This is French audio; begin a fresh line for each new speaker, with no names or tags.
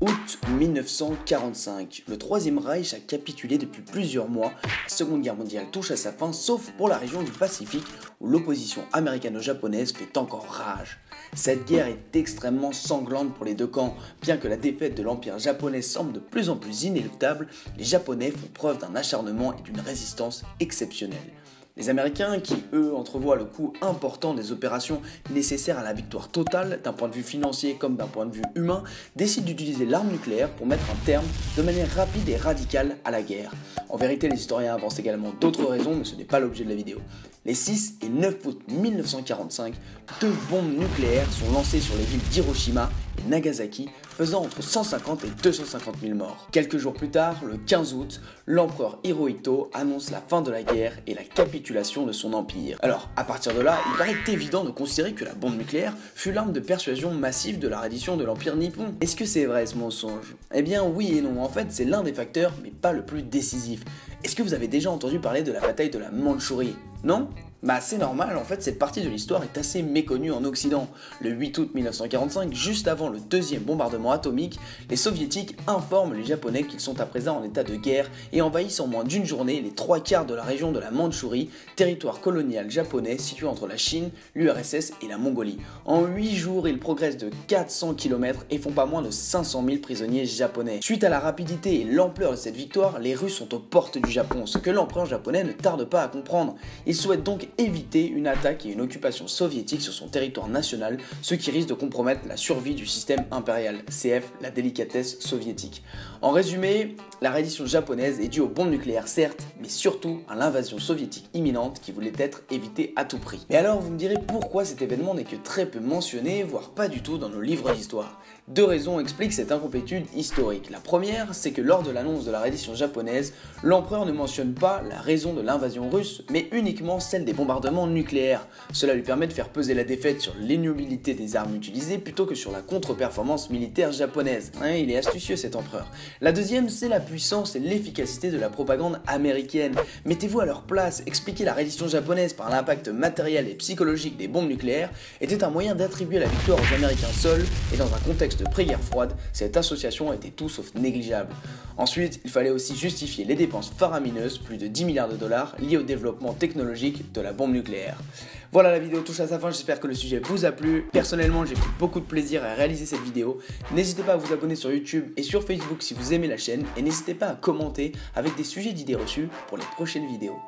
Août 1945, le Troisième Reich a capitulé depuis plusieurs mois, la Seconde Guerre mondiale touche à sa fin, sauf pour la région du Pacifique où l'opposition américano-japonaise fait encore rage. Cette guerre est extrêmement sanglante pour les deux camps, bien que la défaite de l'Empire japonais semble de plus en plus inéluctable, les Japonais font preuve d'un acharnement et d'une résistance exceptionnelle. Les Américains, qui eux entrevoient le coût important des opérations nécessaires à la victoire totale, d'un point de vue financier comme d'un point de vue humain, décident d'utiliser l'arme nucléaire pour mettre un terme de manière rapide et radicale à la guerre. En vérité, les historiens avancent également d'autres raisons, mais ce n'est pas l'objet de la vidéo. Les 6 et 9 août 1945, deux bombes nucléaires sont lancées sur les villes d'Hiroshima et Nagasaki, faisant entre 150 et 250 000 morts. Quelques jours plus tard, le 15 août, l'empereur Hirohito annonce la fin de la guerre et la capitulation de son empire. Alors, à partir de là, il paraît évident de considérer que la bombe nucléaire fut l'arme de persuasion massive de la reddition de l'empire nippon. Est-ce que c'est vrai ce mensonge? Eh bien oui et non, en fait c'est l'un des facteurs, mais pas le plus décisif. Est-ce que vous avez déjà entendu parler de la bataille de la Mandchourie? Non? Bah c'est normal, en fait cette partie de l'histoire est assez méconnue en Occident. Le 8 août 1945, juste avant le deuxième bombardement atomique, les soviétiques informent les japonais qu'ils sont à présent en état de guerre et envahissent en moins d'une journée les 3/4 de la région de la Mandchourie, territoire colonial japonais situé entre la Chine, l'URSS et la Mongolie. En 8 jours, ils progressent de 400 km et font pas moins de 500 000 prisonniers japonais. Suite à la rapidité et l'ampleur de cette victoire, les Russes sont aux portes du Japon, ce que l'empereur japonais ne tarde pas à comprendre. Il souhaite donc éviter une attaque et une occupation soviétique sur son territoire national, ce qui risque de compromettre la survie du système impérial, CF, la délicatesse soviétique. En résumé, la reddition japonaise est due aux bombes nucléaires certes, mais surtout à l'invasion soviétique imminente qui voulait être évitée à tout prix. Mais alors vous me direz pourquoi cet événement n'est que très peu mentionné, voire pas du tout dans nos livres d'histoire. Deux raisons expliquent cette incomplétude historique. La première, c'est que lors de l'annonce de la reddition japonaise, l'empereur ne mentionne pas la raison de l'invasion russe, mais uniquement celle des bombardements nucléaires. Cela lui permet de faire peser la défaite sur l'innobilité des armes utilisées plutôt que sur la contre-performance militaire japonaise. Il est astucieux cet empereur. La deuxième, c'est la puissance et l'efficacité de la propagande américaine. Mettez-vous à leur place, expliquer la reddition japonaise par l'impact matériel et psychologique des bombes nucléaires était un moyen d'attribuer la victoire aux Américains seuls, et dans un contexte de pré-guerre froide, cette association était tout sauf négligeable. Ensuite, il fallait aussi justifier les dépenses faramineuses, plus de 10 milliards de dollars, liées au développement technologique de la bombe nucléaire. Voilà, la vidéo touche à sa fin, j'espère que le sujet vous a plu. Personnellement, j'ai pris beaucoup de plaisir à réaliser cette vidéo. N'hésitez pas à vous abonner sur YouTube et sur Facebook si vous aimez la chaîne, et n'hésitez pas à commenter avec des sujets d'idées reçues pour les prochaines vidéos.